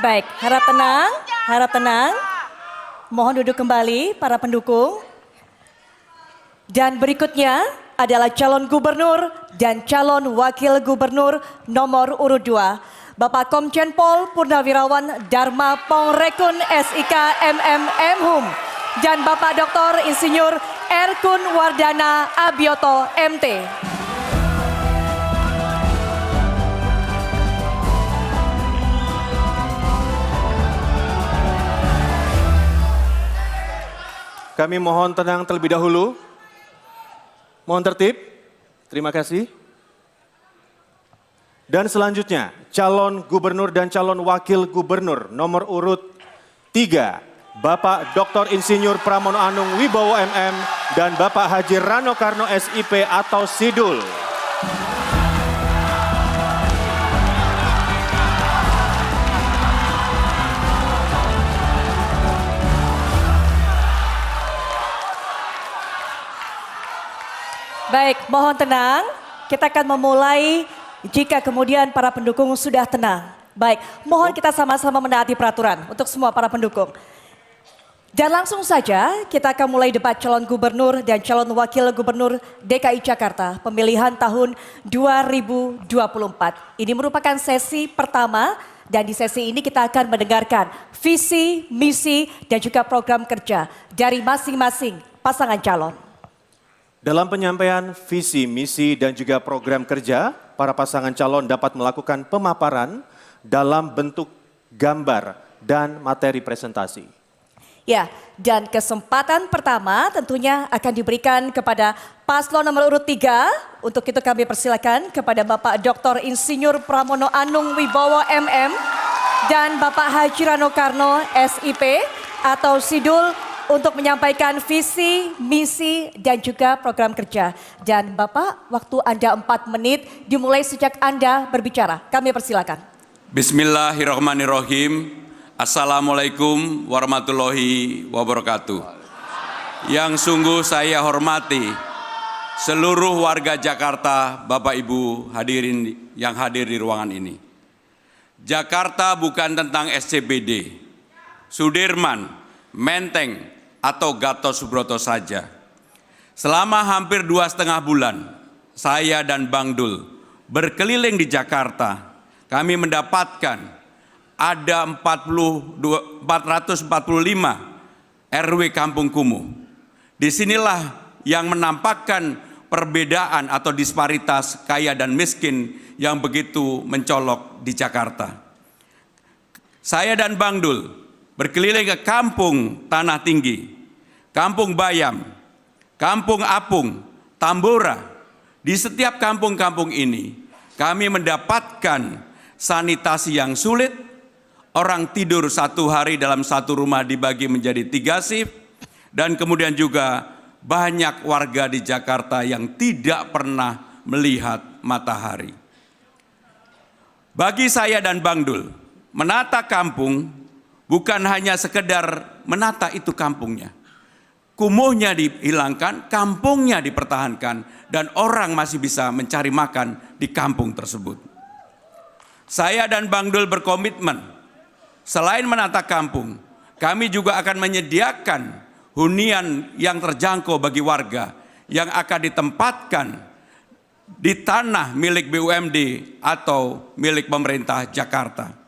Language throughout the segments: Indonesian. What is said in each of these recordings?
Baik, harap tenang, harap tenang. Mohon duduk kembali para pendukung. Dan berikutnya adalah calon gubernur dan calon wakil gubernur nomor urut 2. Bapak Komjen Pol Purnawirawan Dharma Pongrekun SIK MMM dan Bapak Dr. Insinyur Erkun Wardana Abioto MT. Kami mohon tenang terlebih dahulu. Mohon tertib. Terima kasih. Dan selanjutnya, calon gubernur dan calon wakil gubernur nomor urut 3, Bapak Dr. Insinyur Pramono Anung Wibowo MM dan Bapak Haji Rano Karno SIP atau Sidul. Baik, mohon tenang. Kita akan memulai jika kemudian para pendukung sudah tenang. Baik, mohon kita sama-sama menaati peraturan untuk semua para pendukung. Dan langsung saja kita akan mulai debat calon gubernur dan calon wakil gubernur DKI Jakarta pemilihan tahun 2024. Ini merupakan sesi pertama dan di sesi ini kita akan mendengarkan visi, misi dan juga program kerja dari masing-masing pasangan calon. Dalam penyampaian visi, misi, dan juga program kerja, para pasangan calon dapat melakukan pemaparan dalam bentuk gambar dan materi presentasi. Ya, dan kesempatan pertama tentunya akan diberikan kepada paslon nomor urut 3. Untuk itu kami persilakan kepada Bapak Dr. Insinyur Pramono Anung Wibowo MM dan Bapak Haji Rano Karno SIP atau Sidul untuk menyampaikan visi, misi, dan juga program kerja. Dan Bapak, waktu Anda 4 menit dimulai sejak Anda berbicara. Kami persilakan. Bismillahirrahmanirrahim. Assalamualaikum warahmatullahi wabarakatuh. Yang sungguh saya hormati seluruh warga Jakarta, Bapak Ibu hadirin yang hadir di ruangan ini. Jakarta bukan tentang SCBD, Sudirman, Menteng, atau Gatot Subroto saja. Selama hampir 2,5 bulan, saya dan Bang Dul berkeliling di Jakarta. Kami mendapatkan ada 445 RW Kampung Kumuh. Disinilah yang menampakkan perbedaan atau disparitas kaya dan miskin yang begitu mencolok di Jakarta. Saya dan Bang Dul berkeliling ke Kampung Tanah Tinggi, Kampung Bayam, Kampung Apung, Tambora. Di setiap kampung-kampung ini kami mendapatkan sanitasi yang sulit, orang tidur 1 hari dalam satu rumah dibagi menjadi 3 shift, dan kemudian juga banyak warga di Jakarta yang tidak pernah melihat matahari. Bagi saya dan Bang Dul, menata kampung bukan hanya sekedar menata itu kampungnya. Kumuhnya dihilangkan, kampungnya dipertahankan, dan orang masih bisa mencari makan di kampung tersebut. Saya dan Bang Dul berkomitmen, selain menata kampung, kami juga akan menyediakan hunian yang terjangkau bagi warga yang akan ditempatkan di tanah milik BUMD atau milik pemerintah Jakarta.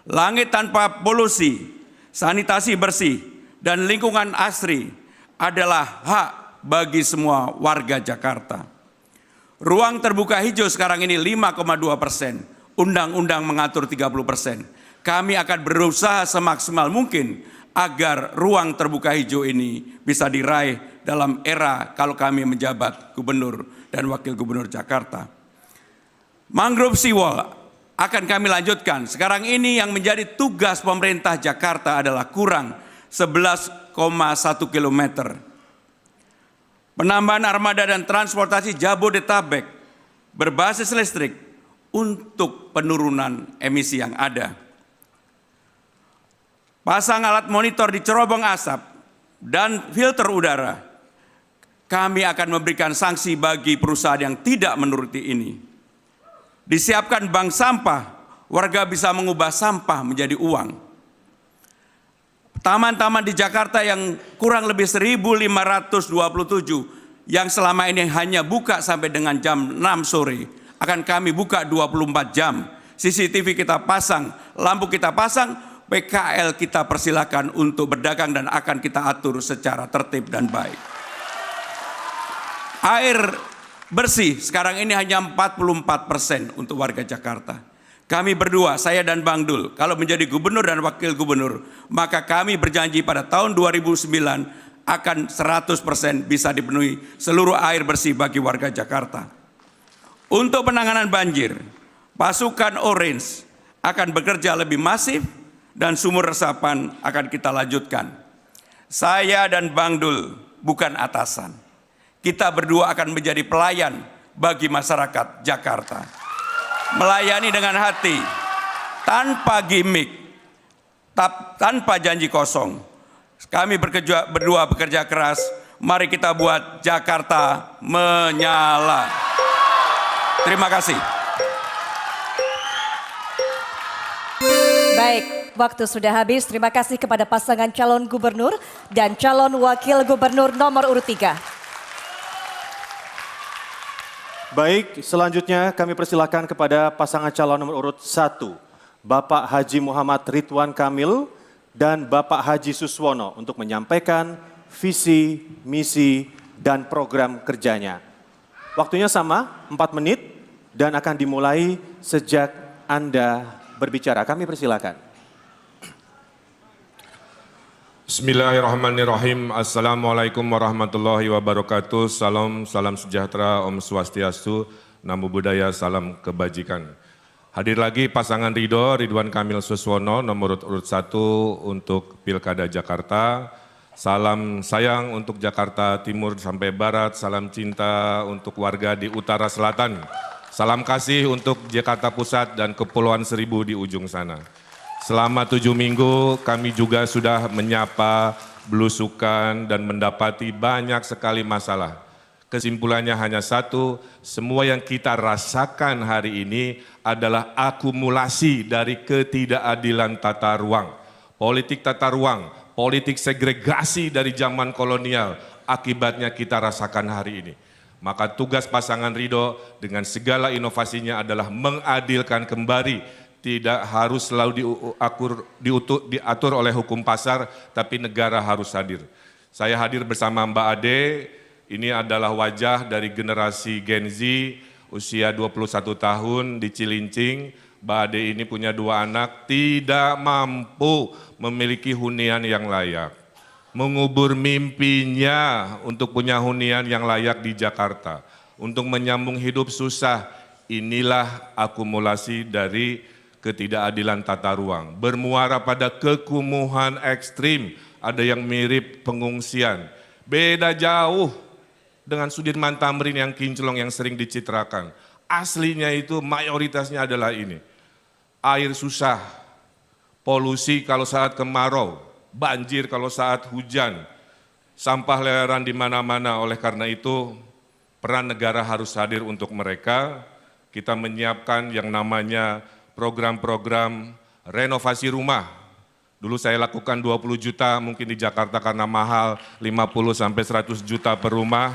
Langit tanpa polusi, sanitasi bersih, dan lingkungan asri adalah hak bagi semua warga Jakarta. Ruang terbuka hijau sekarang ini 5,2%, undang-undang mengatur 30%. Kami akan berusaha semaksimal mungkin agar ruang terbuka hijau ini bisa diraih dalam era kalau kami menjabat gubernur dan wakil gubernur Jakarta. Mangrove seawall akan kami lanjutkan. Sekarang ini yang menjadi tugas pemerintah Jakarta adalah kurang 11,1 km. Penambahan armada dan transportasi Jabodetabek berbasis listrik untuk penurunan emisi yang ada. Pasang alat monitor di cerobong asap dan filter udara. Kami akan memberikan sanksi bagi perusahaan yang tidak menuruti ini. Disiapkan bank sampah warga bisa mengubah sampah menjadi uang. Taman-taman di Jakarta yang kurang lebih 1.527 yang selama ini hanya buka sampai dengan jam 6 sore, akan kami buka 24 jam. CCTV kita pasang, lampu kita pasang, PKL kita persilakan untuk berdagang dan akan kita atur secara tertib dan baik. Air bersih sekarang ini hanya 44% untuk warga Jakarta. Kami berdua, saya dan Bang Dul, kalau menjadi gubernur dan wakil gubernur, maka kami berjanji pada tahun 2009 akan 100% bisa dipenuhi seluruh air bersih bagi warga Jakarta. Untuk penanganan banjir, pasukan Orange akan bekerja lebih masif dan sumur resapan akan kita lanjutkan. Saya dan Bang Dul bukan atasan. Kita berdua akan menjadi pelayan bagi masyarakat Jakarta. Melayani dengan hati, tanpa gimmick, tanpa janji kosong. Kami berdua bekerja keras, mari kita buat Jakarta menyala. Terima kasih. Baik, waktu sudah habis. Terima kasih kepada pasangan calon gubernur dan calon wakil gubernur nomor urut 3. Baik, selanjutnya kami persilakan kepada pasangan calon nomor urut 1, Bapak Haji Muhammad Ridwan Kamil dan Bapak Haji Suswono untuk menyampaikan visi, misi, dan program kerjanya. Waktunya sama, 4 menit, dan akan dimulai sejak Anda berbicara. Kami persilakan. Bismillahirrahmanirrahim. Assalamualaikum warahmatullahi wabarakatuh. Salam sejahtera, Om Swastiastu, Namo Buddhaya, salam kebajikan. Hadir lagi pasangan Ridwan Kamil Suswono, nomor urut 1 untuk Pilkada Jakarta. Salam sayang untuk Jakarta Timur sampai Barat, salam cinta untuk warga di Utara Selatan. Salam kasih untuk Jakarta Pusat dan Kepulauan Seribu di ujung sana. Selama 7 minggu kami juga sudah menyapa, belusukan, dan mendapati banyak sekali masalah. Kesimpulannya hanya satu, semua yang kita rasakan hari ini adalah akumulasi dari ketidakadilan tata ruang. Politik tata ruang, politik segregasi dari zaman kolonial, akibatnya kita rasakan hari ini. Maka tugas pasangan Ridho dengan segala inovasinya adalah mengadilkan kembali. Tidak harus selalu diatur oleh hukum pasar, tapi negara harus hadir. Saya hadir bersama Mbak Ade, ini adalah wajah dari generasi Gen Z, usia 21 tahun di Cilincing. Mbak Ade ini punya 2 anak, tidak mampu memiliki hunian yang layak. Mengubur mimpinya untuk punya hunian yang layak di Jakarta. Untuk menyambung hidup susah, inilah akumulasi dari ketidakadilan tata ruang, bermuara pada kekumuhan ekstrim, ada yang mirip pengungsian. Beda jauh dengan Sudirman Tamrin yang kinclong yang sering dicitrakan. Aslinya itu mayoritasnya adalah ini. Air susah, polusi kalau saat kemarau, banjir kalau saat hujan, sampah leleran di mana-mana. Oleh karena itu, peran negara harus hadir untuk mereka. Kita menyiapkan yang namanya program-program renovasi rumah. Dulu saya lakukan 20 juta, mungkin di Jakarta karena mahal 50 sampai 100 juta per rumah.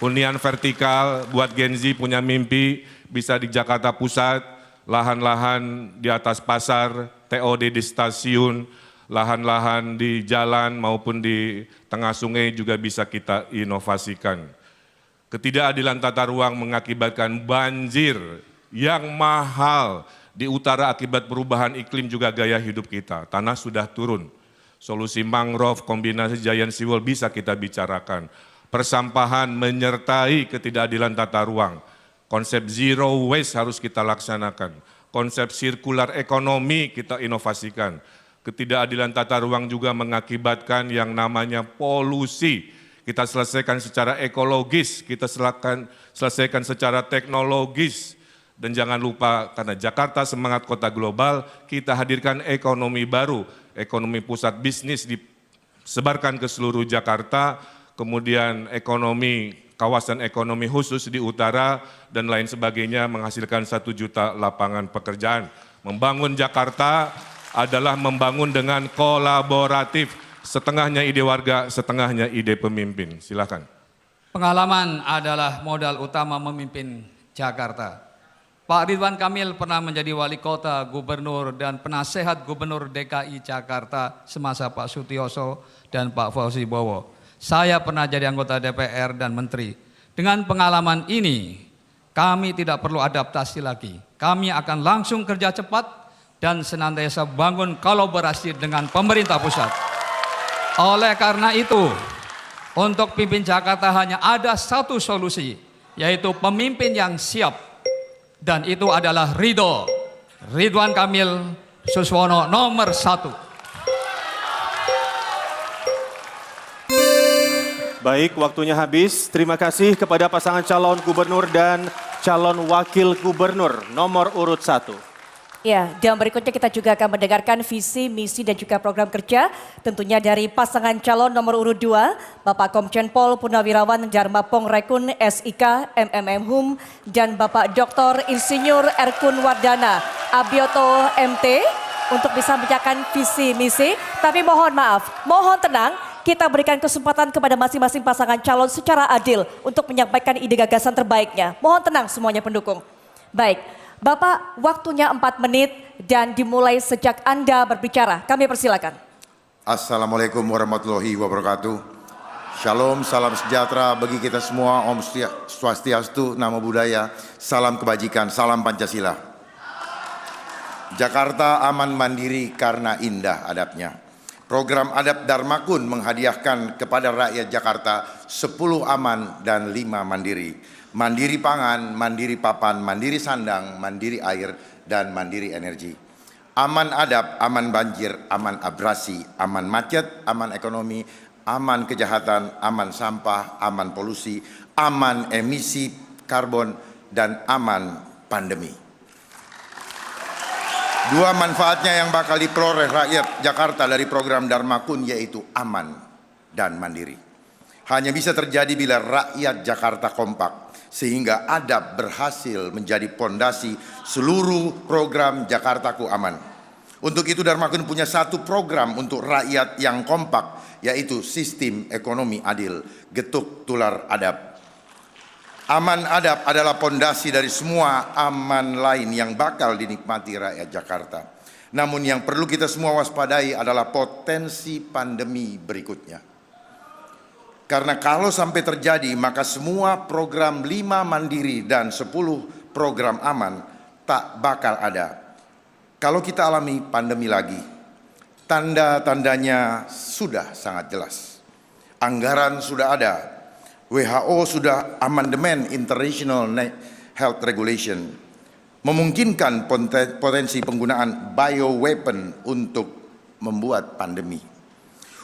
Hunian vertikal buat Gen Z punya mimpi bisa di Jakarta Pusat, lahan-lahan di atas pasar, TOD di stasiun, lahan-lahan di jalan maupun di tengah sungai juga bisa kita inovasikan. Ketidakadilan tata ruang mengakibatkan banjir yang mahal. Di utara akibat perubahan iklim juga gaya hidup kita, tanah sudah turun. Solusi mangrove, kombinasi giant seawall bisa kita bicarakan. Persampahan menyertai ketidakadilan tata ruang. Konsep zero waste harus kita laksanakan. Konsep sirkular ekonomi kita inovasikan. Ketidakadilan tata ruang juga mengakibatkan yang namanya polusi. Kita selesaikan secara ekologis, kita selesaikan secara teknologis. Dan jangan lupa, karena Jakarta semangat kota global, kita hadirkan ekonomi baru, ekonomi pusat bisnis disebarkan ke seluruh Jakarta, kemudian ekonomi, kawasan ekonomi khusus di utara, dan lain sebagainya menghasilkan 1 juta lapangan pekerjaan. Membangun Jakarta adalah membangun dengan kolaboratif. Setengahnya ide warga, setengahnya ide pemimpin. Silakan. Pengalaman adalah modal utama memimpin Jakarta. Pak Ridwan Kamil pernah menjadi wali kota, gubernur, dan penasehat gubernur DKI Jakarta semasa Pak Sutioso dan Pak Fauzi Bowo. Saya pernah jadi anggota DPR dan menteri. Dengan pengalaman ini, kami tidak perlu adaptasi lagi. Kami akan langsung kerja cepat dan senantiasa bangun kolaborasi dengan pemerintah pusat. Oleh karena itu, untuk pimpin Jakarta hanya ada satu solusi, yaitu pemimpin yang siap. Dan itu adalah Ridwan Kamil Suswono nomor 1. Baik, waktunya habis. Terima kasih kepada pasangan calon gubernur dan calon wakil gubernur nomor urut 1. Ya, dan berikutnya kita juga akan mendengarkan visi, misi dan juga program kerja tentunya dari pasangan calon nomor urut 2, Bapak Komjen Pol Purnawirawan Dharmapong Rekun SIK MMM dan Bapak Dr. Insinyur Erkun Wardana Abioto MT untuk bisa menjalankan visi, misi. Tapi mohon maaf, mohon tenang, kita berikan kesempatan kepada masing-masing pasangan calon secara adil untuk menyampaikan ide gagasan terbaiknya. Mohon tenang semuanya pendukung. Baik. Bapak, waktunya 4 menit dan dimulai sejak Anda berbicara. Kami persilakan. Assalamualaikum warahmatullahi wabarakatuh. Shalom, salam sejahtera bagi kita semua. Om Swastiastu, Namo Buddhaya, salam kebajikan, salam Pancasila. Jakarta aman mandiri karena indah adabnya. Program Adab Dharmakun menghadiahkan kepada rakyat Jakarta 10 aman dan 5 mandiri. Mandiri pangan, mandiri papan, mandiri sandang, mandiri air, dan mandiri energi. Aman adab, aman banjir, aman abrasi, aman macet, aman ekonomi, aman kejahatan, aman sampah, aman polusi, aman emisi karbon, dan aman pandemi. Dua manfaatnya yang bakal diperoleh rakyat Jakarta dari program Dharmakun yaitu aman dan mandiri. Hanya bisa terjadi bila rakyat Jakarta kompak, sehingga adab berhasil menjadi pondasi seluruh program Jakartaku Aman. Untuk itu Dharmakun punya satu program untuk rakyat yang kompak, yaitu sistem ekonomi adil, getuk tular adab. Aman adab adalah pondasi dari semua aman lain yang bakal dinikmati rakyat Jakarta. Namun yang perlu kita semua waspadai adalah potensi pandemi berikutnya. Karena kalau sampai terjadi, maka semua program 5 mandiri dan 10 program aman tak bakal ada. Kalau kita alami pandemi lagi, tanda-tandanya sudah sangat jelas. Anggaran sudah ada, WHO sudah amandemen International Health Regulation, memungkinkan potensi penggunaan bioweapon untuk membuat pandemi.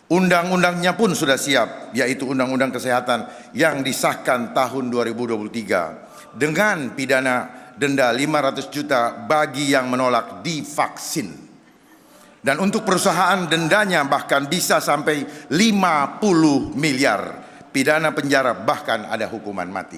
Undang-undangnya pun sudah siap, yaitu Undang-Undang Kesehatan yang disahkan tahun 2023 dengan pidana denda 500 juta bagi yang menolak divaksin. Dan untuk perusahaan dendanya bahkan bisa sampai 50 miliar, pidana penjara bahkan ada hukuman mati.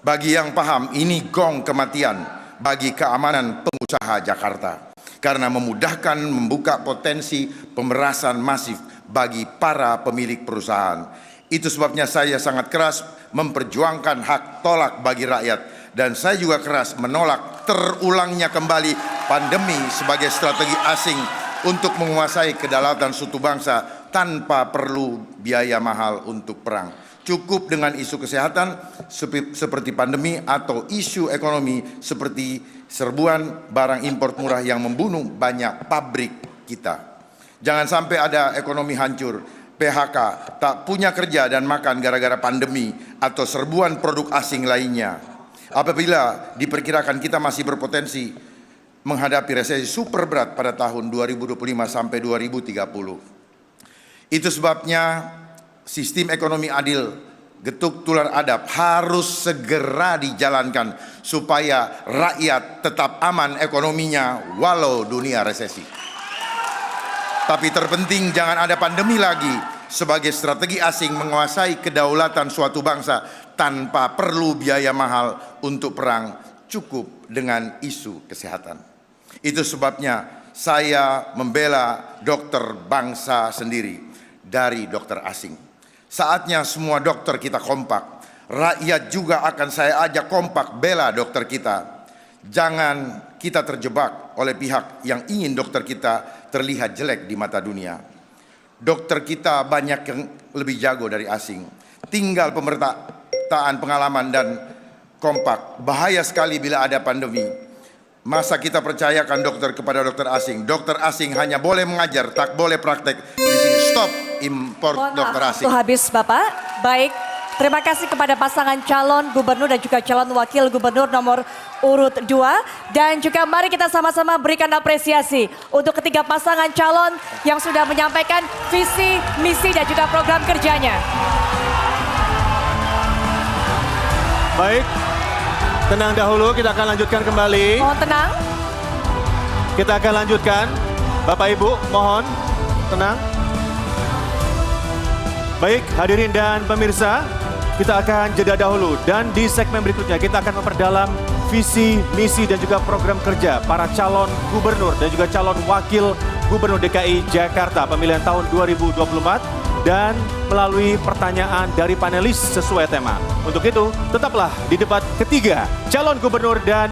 Bagi yang paham, ini gong kematian bagi keamanan pengusaha Jakarta. Karena memudahkan membuka potensi pemerasan masif bagi para pemilik perusahaan. Itu sebabnya saya sangat keras memperjuangkan hak tolak bagi rakyat. Dan saya juga keras menolak terulangnya kembali pandemi sebagai strategi asing untuk menguasai kedaulatan suatu bangsa tanpa perlu biaya mahal untuk perang. Cukup dengan isu kesehatan seperti pandemi atau isu ekonomi seperti serbuan barang impor murah yang membunuh banyak pabrik kita. Jangan sampai ada ekonomi hancur, PHK, tak punya kerja dan makan gara-gara pandemi atau serbuan produk asing lainnya. Apabila diperkirakan kita masih berpotensi menghadapi resesi super berat pada tahun 2025 sampai 2030. Itu sebabnya sistem ekonomi adil, getuk tular adab harus segera dijalankan supaya rakyat tetap aman ekonominya walau dunia resesi. Tapi terpenting jangan ada pandemi lagi sebagai strategi asing menguasai kedaulatan suatu bangsa tanpa perlu biaya mahal untuk perang, cukup dengan isu kesehatan. Itu sebabnya saya membela dokter bangsa sendiri dari dokter asing. Saatnya semua dokter kita kompak. Rakyat juga akan saya ajak kompak bela dokter kita. Jangan kita terjebak oleh pihak yang ingin dokter kita terlihat jelek di mata dunia. Dokter kita banyak yang lebih jago dari asing. Tinggal pemertaan pengalaman dan kompak. Bahaya sekali bila ada pandemi. Masa kita percayakan dokter kepada dokter asing. Dokter asing hanya boleh mengajar, tak boleh praktek. Di sini stop import Mohon dokter maaf, asing. waktu habis Bapak. Baik, terima kasih kepada pasangan calon gubernur dan juga calon wakil gubernur nomor urut 2. Dan juga mari kita sama-sama berikan apresiasi untuk ketiga pasangan calon yang sudah menyampaikan visi, misi dan juga program kerjanya. Baik, tenang dahulu, kita akan lanjutkan kembali. Mohon tenang. Kita akan lanjutkan. Bapak Ibu, mohon tenang. Baik, hadirin dan pemirsa, kita akan jeda dahulu. Dan di segmen berikutnya kita akan memperdalam visi, misi dan juga program kerja para calon gubernur dan juga calon wakil gubernur DKI Jakarta pemilihan tahun 2024. Dan melalui pertanyaan dari panelis sesuai tema. Untuk itu, tetaplah di debat ketiga calon gubernur dan